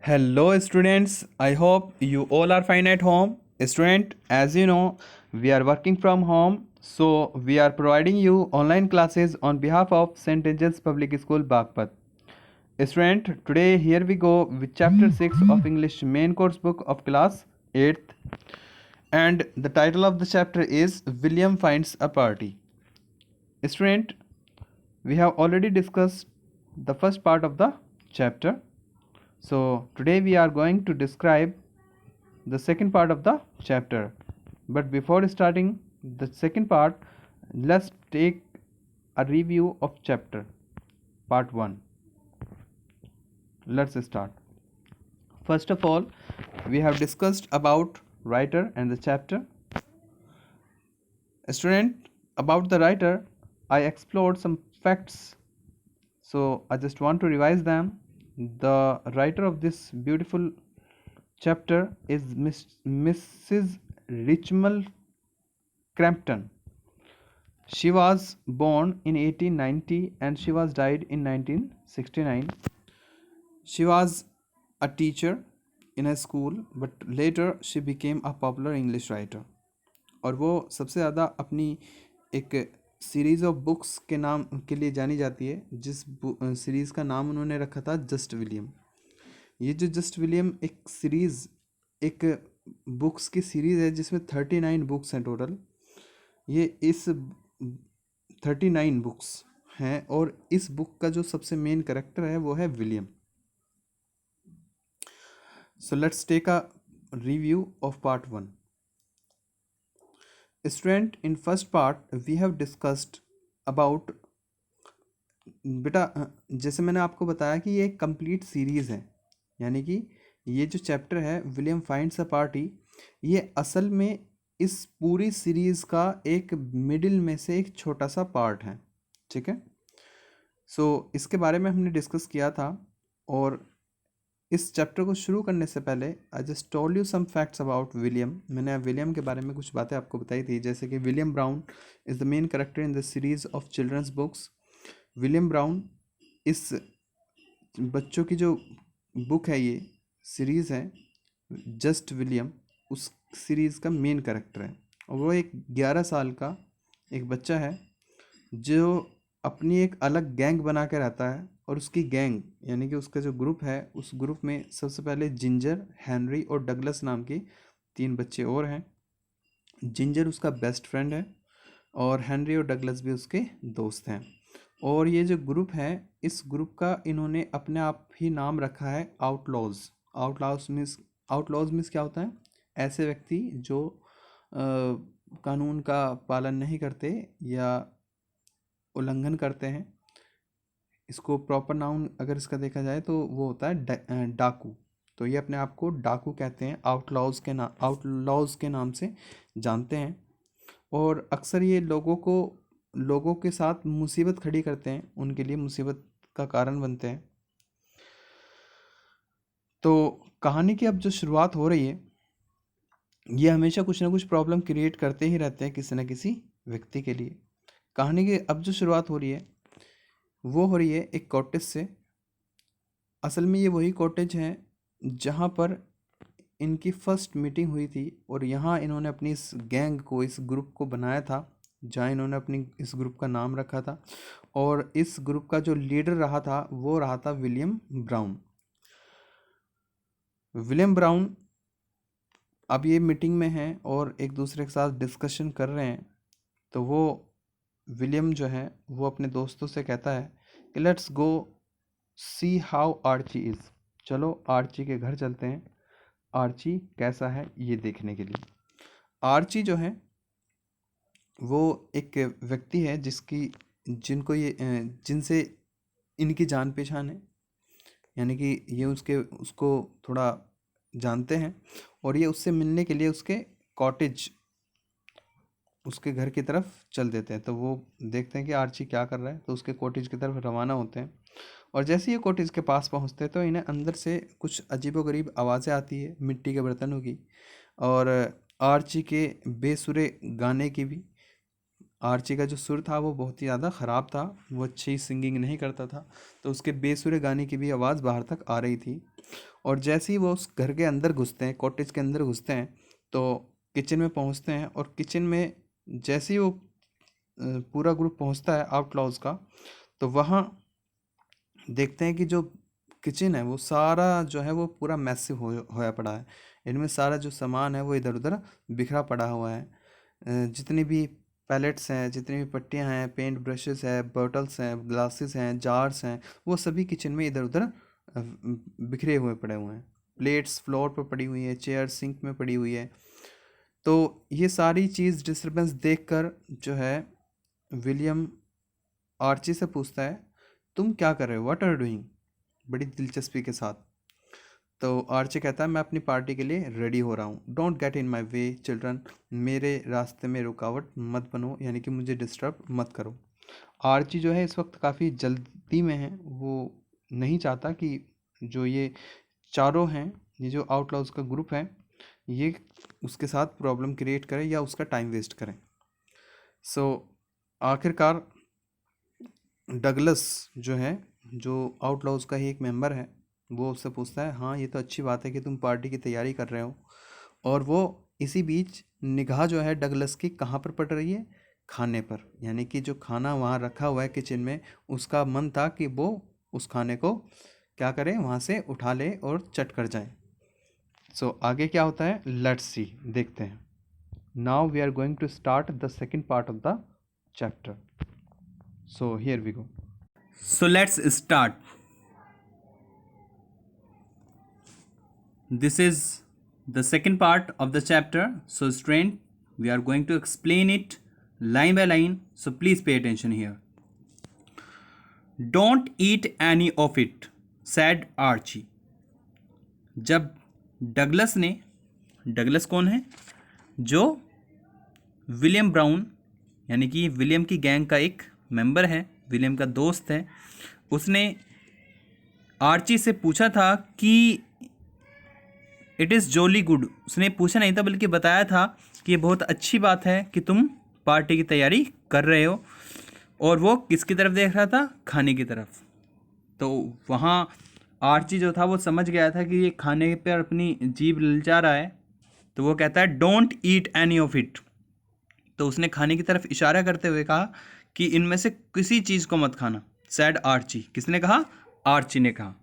Hello, students. I hope you all are fine at home. Student, as you know, we are working from home, so we are providing you online classes on behalf of St. Angel's Public School, Bagpat. Student, today here we go with chapter 6 of English main course book of class 8th, and the title of the chapter is William Finds a Party. Student, we have already discussed the first part of the chapter. So today we are going to describe the second part of the chapter. But before starting the second part, let's take a review of chapter part 1. Let's start. First of all, we have discussed about writer and the chapter. Student, about the writer, I explored some facts, so I just want to revise them. The writer of this beautiful chapter is Mrs. Richmond Crampton. She was born in 1890 and she was died in 1969. She was a teacher in a school, but later she became a popular English writer. और वो सबसे ज़्यादा अपनी एक series of books के नाम के लिए जानी जाती है, जिस सीरीज़ का नाम उन्होंने रखा था जस्ट विलियम। ये जो जस्ट विलियम एक सीरीज़, एक बुक्स की सीरीज़ है जिसमें 39 बुक्स हैं टोटल। ये इस 39 बुक्स हैं और इस बुक का जो सबसे मेन करेक्टर है वो है William. So let's take a review of part 1. Student, in first part we have discussed about, बेटा जैसे मैंने आपको बताया कि ये एक कंप्लीट सीरीज़ है, यानी कि ये जो चैप्टर है विलियम फाइंड्स अ पार्टी, ये असल में इस पूरी सीरीज़ का एक मिडिल में से एक छोटा सा पार्ट है। ठीक है, सो इसके बारे में हमने डिस्कस किया था। और इस चैप्टर को शुरू करने से पहले I just told you some facts about William. मैंने विलियम के बारे में कुछ बातें आपको बताई थी, जैसे कि William Brown is the main character in the series of children's books. William Brown इस बच्चों की जो बुक है, ये सीरीज़ है जस्ट विलियम, उस सीरीज़ का मेन करेक्टर है। और वो एक 11 साल का एक बच्चा है जो अपनी एक अलग गैंग बना के रहता है। और उसकी गैंग यानी कि उसका जो ग्रुप है, उस ग्रुप में सबसे पहले जिंजर, हेनरी और डगलस नाम के 3 बच्चे और हैं। जिंजर उसका बेस्ट फ्रेंड है और हेनरी और डगलस भी उसके दोस्त हैं। और ये जो ग्रुप है, इस ग्रुप का इन्होंने अपने आप ही नाम रखा है आउटलॉज। आउटलॉज मीन्स क्या होता है? ऐसे व्यक्ति जो कानून का पालन नहीं करते या उल्लंघन करते हैं। इसको प्रॉपर नाउन अगर इसका देखा जाए तो वो होता है डाकू। तो ये अपने आप को डाकू कहते हैं, आउटलॉज के नाम से जानते हैं। और अक्सर ये लोगों के साथ मुसीबत खड़ी करते हैं, उनके लिए मुसीबत का कारण बनते हैं। तो कहानी की अब जो शुरुआत हो रही है, ये हमेशा कुछ ना कुछ प्रॉब्लम क्रिएट करते ही रहते हैं किसी न किसी व्यक्ति के लिए। कहानी की अब जो शुरुआत हो रही है वो हो रही है एक कॉटेज से। असल में ये वही कॉटेज है जहाँ पर इनकी फर्स्ट मीटिंग हुई थी और यहाँ इन्होंने अपनी इस गैंग को, इस ग्रुप को बनाया था, जहाँ इन्होंने अपनी इस ग्रुप का नाम रखा था। और इस ग्रुप का जो लीडर रहा था वो रहा था विलियम ब्राउन। विलियम ब्राउन अब ये मीटिंग में हैं और एक दूसरे के साथ डिस्कशन कर रहे हैं। तो वो विलियम जो है वो अपने दोस्तों से कहता है कि let's go see how Archie is. चलो आर्ची के घर चलते हैं, आर्ची कैसा है ये देखने के लिए। आर्ची जो है वो एक व्यक्ति है जिनसे इनकी जान पहचान है, यानी कि ये उसको थोड़ा जानते हैं। और ये उससे मिलने के लिए उसके घर की तरफ चल देते हैं। तो वो देखते हैं कि आर्ची क्या कर रहा है, तो उसके कॉटेज की तरफ रवाना होते हैं। और जैसे ये कॉटेज के पास पहुंचते हैं तो इन्हें अंदर से कुछ अजीबोगरीब आवाज़ें आती है, मिट्टी के बर्तनों की और आर्ची के बेसुरे गाने की भी। आर्ची का जो सुर था वो बहुत ही ज़्यादा ख़राब था, वो अच्छी सिंगिंग नहीं करता था, तो उसके बेसुरे गाने की भी आवाज़ बाहर तक आ रही थी। और जैसे ही वो उस घर के अंदर घुसते हैं, कॉटेज के अंदर घुसते हैं, तो किचन में पहुंचते हैं। और किचन में जैसे ही वो पूरा ग्रुप पहुंचता है आउटलॉज का, तो वहाँ देखते हैं कि जो किचन है वो सारा जो है वो पूरा मैसिव होया पड़ा है। इनमें सारा जो सामान है वो इधर उधर बिखरा पड़ा हुआ है। जितनी भी पैलेट्स हैं, जितनी भी पट्टियां हैं, पेंट ब्रशेस है, बॉटल्स हैं, ग्लासेस हैं, जार्स हैं, वो सभी किचन में इधर उधर बिखरे हुए पड़े हुए हैं। प्लेट्स फ्लोर पर पड़ी हुई है, चेयर सिंक में पड़ी हुई है। तो ये सारी चीज़ डिस्टर्बेंस देखकर जो है विलियम आर्ची से पूछता है, तुम क्या कर रहे हो, व्हाट आर डूइंग, बड़ी दिलचस्पी के साथ। तो आर्ची कहता है, मैं अपनी पार्टी के लिए रेडी हो रहा हूँ। Don't get in my way children, मेरे रास्ते में रुकावट मत बनो, यानी कि मुझे डिस्टर्ब मत करो। आर्ची जो है इस वक्त काफ़ी जल्दी में है, वो नहीं चाहता कि जो ये चारों हैं, ये जो आउटलॉज का ग्रुप है, ये उसके साथ प्रॉब्लम क्रिएट करे या उसका टाइम वेस्ट करें। सो आखिरकार डगलस जो है, जो आउटलॉज का ही एक मेंबर है, वो उससे पूछता है, हाँ ये तो अच्छी बात है कि तुम पार्टी की तैयारी कर रहे हो। और वो इसी बीच निगाह जो है डगलस की कहाँ पर पड़ रही है, खाने पर। यानी कि जो खाना वहाँ रखा हुआ है किचन में, उसका मन था कि वो उस खाने को क्या करें, वहाँ से उठा ले और चट कर जाए। सो आगे क्या होता है, लेट्स सी, देखते हैं। Now we are going to start the second part of the chapter. So here we go. So let's start. This is the second part of the chapter. So student, we are going to explain it line by line. So please pay attention here. Don't eat any of it, said Archie. जब Douglas ने, Douglas कौन है, जो William brown यानी कि William की gang का एक मेंबर है, विलियम का दोस्त है, उसने आर्ची से पूछा था कि इट इज़ जॉली गुड। उसने पूछा नहीं था बल्कि बताया था कि ये बहुत अच्छी बात है कि तुम पार्टी की तैयारी कर रहे हो। और वो किसकी तरफ देख रहा था, खाने की तरफ। तो वहाँ आर्ची जो था वो समझ गया था कि ये खाने पर अपनी जीभ ललचा रहा है, तो वो कहता है don't eat any of it. तो उसने खाने की तरफ इशारा करते हुए कहा कि इनमें से किसी चीज़ को मत खाना। सैड आर्ची, किसने कहा, आर्ची ने कहा।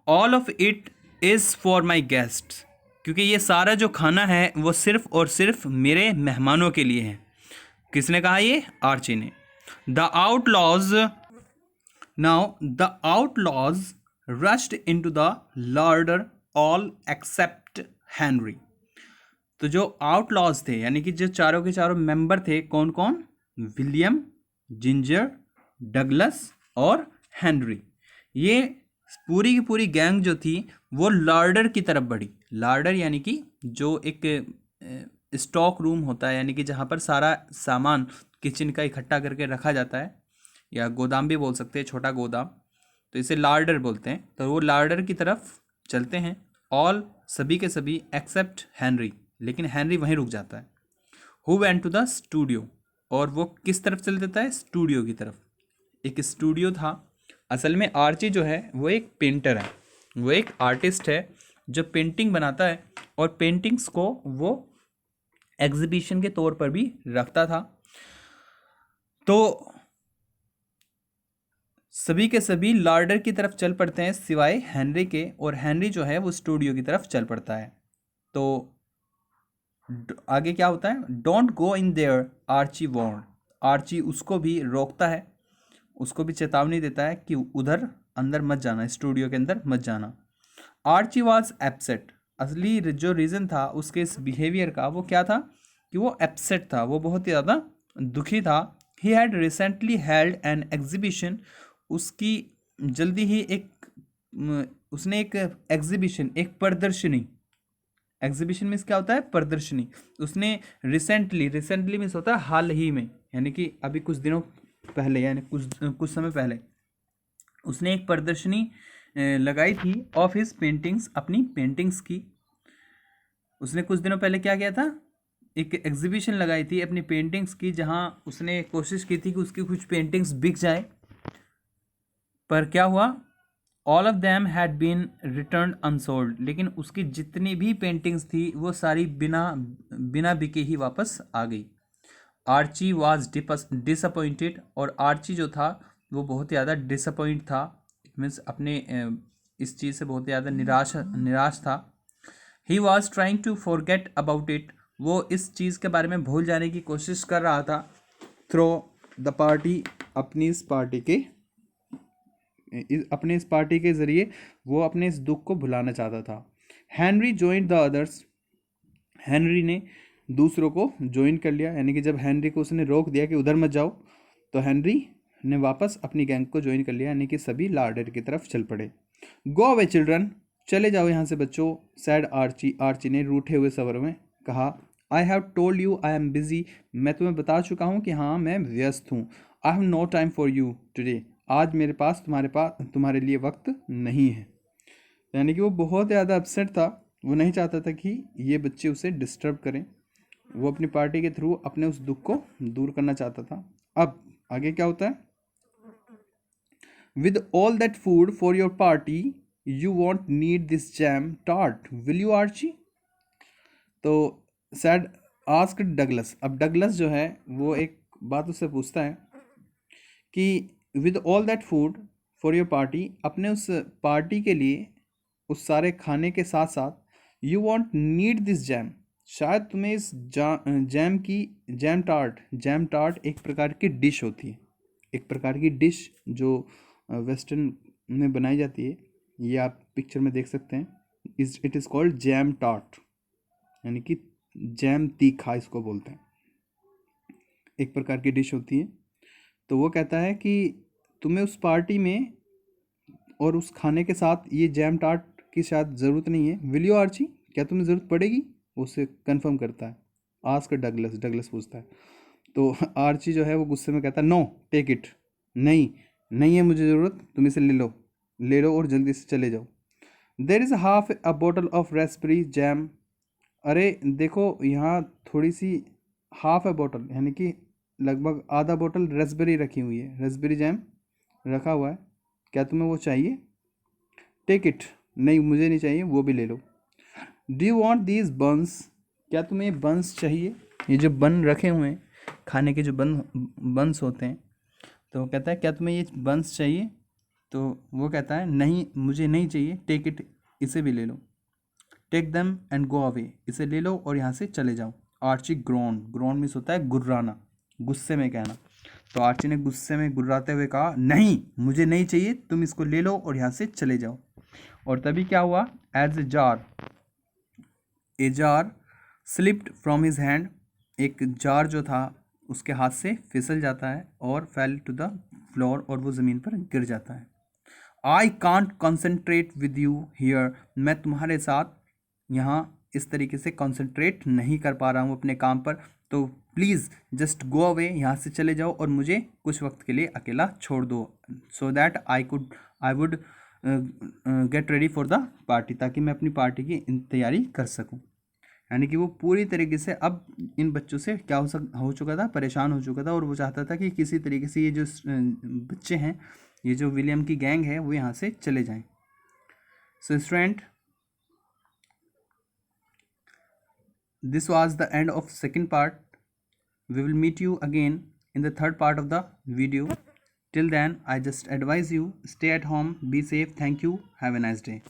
All of it is for my guests, क्योंकि ये सारा जो खाना है वो सिर्फ और सिर्फ मेरे मेहमानों के लिए है। किसने कहा, ये आर्ची ने। The outlaws now the outlaws rushed into the larder all except Henry. तो जो आउटलॉज थे यानी कि जो चारों के चारों मेंबर थे, कौन कौन, विलियम, जिंजर, डगलस और हेनरी, ये पूरी की पूरी गैंग जो थी वो लार्डर की तरफ बढ़ी। लार्डर यानी कि जो एक स्टॉक रूम होता है, यानी कि जहाँ पर सारा सामान किचन का इकट्ठा करके रखा जाता है, या गोदाम भी बोल सकते हैं, छोटा गोदाम, तो इसे लार्डर बोलते हैं। तो वो लार्डर की तरफ चलते हैं, ऑल, सभी के सभी, एक्सेप्ट हेनरी, लेकिन हेनरी वहीं रुक जाता है। Who went to the studio, और वो किस तरफ चल देता है, स्टूडियो की तरफ। एक स्टूडियो था। असल में आर्ची जो है वो एक पेंटर है, वो एक आर्टिस्ट है जो पेंटिंग बनाता है, और पेंटिंग्स को वो एग्जीबिशन के तौर पर भी रखता था। तो सभी के सभी लार्डर की तरफ चल पड़ते हैं सिवाय हेनरी के, और हेनरी जो है वो स्टूडियो की तरफ चल पड़ता है। तो आगे क्या होता है, don't go in there, Archie warned. Archie उसको भी रोकता है, उसको भी चेतावनी देता है कि उधर अंदर मत जाना, स्टूडियो के अंदर मत जाना। Archie was upset. असली जो रीज़न था उसके इस बिहेवियर का, वो क्या था कि वो एपसेट था, वो बहुत ही ज़्यादा दुखी था। He had recently held an exhibition. उसकी जल्दी ही उसने एक एग्जीबिशन, एक प्रदर्शनी, एग्जीबिशन मीन्स क्या होता है, प्रदर्शनी। उसने रिसेंटली मीन्स होता है हाल ही में, यानी कि अभी कुछ दिनों पहले, यानी कुछ समय पहले उसने एक प्रदर्शनी लगाई थी ऑफ हिज पेंटिंग्स, अपनी पेंटिंग्स की। उसने कुछ दिनों पहले क्या किया था, एक एग्जीबिशन लगाई थी अपनी पेंटिंग्स की, जहां उसने कोशिश की थी कि उसकी कुछ पेंटिंग्स बिक जाए। पर क्या हुआ, all of them had been returned unsold, लेकिन उसकी जितनी भी पेंटिंग्स थी वो सारी बिना बिना बिके ही वापस आ गई। आर्ची वॉज डिसअपॉइंटेड, और आर्ची जो था वो बहुत ज़्यादा डिसअपॉइंट था, मीन्स अपने इस चीज़ से बहुत ज़्यादा निराश था। He was trying to forget about it, वो इस चीज़ के बारे में भूल जाने की कोशिश कर रहा था थ्रो द पार्टी, अपनी इस पार्टी के ज़रिए वो अपने इस दुख को भुलाना चाहता था। Henry joined the others, Henry ने दूसरों को ज्वाइन कर लिया, यानी कि जब हेनरी को उसने रोक दिया कि उधर मत जाओ, तो हेनरी ने वापस अपनी गैंग को ज्वाइन कर लिया, यानी कि सभी लार्डर की तरफ चल पड़े। गो अवे चिल्ड्रन, चले जाओ यहाँ से बच्चों, सैड आर्ची, आर्ची ने रूठे हुए स्वर में कहा। I have told you I am busy, मैं तुम्हें बता चुका हूँ कि हाँ मैं व्यस्त हूँ। I have no time for you today, आज मेरे पास तुम्हारे लिए वक्त नहीं है। यानी कि वो बहुत ज़्यादा अपसेट था, वो नहीं चाहता था कि ये बच्चे उसे डिस्टर्ब करें, वो अपनी पार्टी के थ्रू अपने उस दुख को दूर करना चाहता था। अब आगे क्या होता है, with all that food for your party you won't need this jam tart will you Archie. तो सैड आस्क डगलस, अब डगलस जो है वो एक बात उससे पूछता है कि with all that food for your party, अपने उस पार्टी के लिए उस सारे खाने के साथ साथ, you won't need this jam, शायद तुम्हें इस जैम टार्ट एक प्रकार की डिश होती है, एक प्रकार की डिश जो वेस्टर्न में बनाई जाती है, ये आप पिक्चर में देख सकते हैं। It is called jam tart, यानी कि जैम तीखा इसको बोलते हैं, एक प्रकार की डिश होती है। तो वो कहता है कि तुम्हें उस पार्टी में और उस खाने के साथ ये जैम टार्ट की शायद ज़रूरत नहीं है। विल यू आर्ची, क्या तुम्हें ज़रूरत पड़ेगी, उसे कंफर्म करता है। आस्क डगलस, डगलस पूछता है। तो आर्ची जो है वो गुस्से में कहता है नो टेक इट, नहीं नहीं है मुझे ज़रूरत, तुम इसे ले लो और जल्दी से चले जाओ। There is half a bottle of raspberry jam, अरे देखो यहाँ थोड़ी सी हाफ अ बॉटल, यानी कि लगभग आधा बोतल रेस्पबेरी रखी हुई है, रेस्पबेरी जैम रखा हुआ है, क्या तुम्हें वो चाहिए। टेक इट, नहीं मुझे नहीं चाहिए, वो भी ले लो। डू यू वॉन्ट दीज बंस, क्या तुम्हें बंस चाहिए, ये जो बन रखे हुए हैं खाने के जो बंस होते हैं, तो वो कहता है क्या तुम्हें ये बंस चाहिए, तो वो कहता है नहीं मुझे नहीं चाहिए, टेक इट, इसे भी ले लो। Take them and go away, इसे ले लो और यहाँ से चले जाओ। आर्ची ग्रोन मीन्स होता है गुर्राना, गुस्से में कहना। तो आर्ची ने गुस्से में गुर्राते हुए कहा नहीं मुझे नहीं चाहिए, तुम इसको ले लो और यहाँ से चले जाओ। और तभी क्या हुआ, as a jar slipped from his hand, एक जार जो था उसके हाथ से फिसल जाता है और फेल टू द फ्लोर, और वो ज़मीन पर गिर जाता है। I can't concentrate with you here, मैं तुम्हारे साथ यहाँ इस तरीके से कॉन्सेंट्रेट नहीं कर पा रहा हूँ अपने काम पर, तो प्लीज़ जस्ट गो अवे, यहाँ से चले जाओ और मुझे कुछ वक्त के लिए अकेला छोड़ दो, so that I would get ready for the party, ताकि मैं अपनी पार्टी की तैयारी कर सकूँ। यानी कि वो पूरी तरीके से अब इन बच्चों से क्या हो चुका था, परेशान हो चुका था, और वो चाहता था कि किसी तरीके से ये जो बच्चे हैं, ये जो विलियम की गैंग है, वो यहाँ से चले जाएं। So student, this was the end of second part. We will meet you again in the third part of the video. Till then, I just advise you, stay at home, be safe. Thank you. Have a nice day.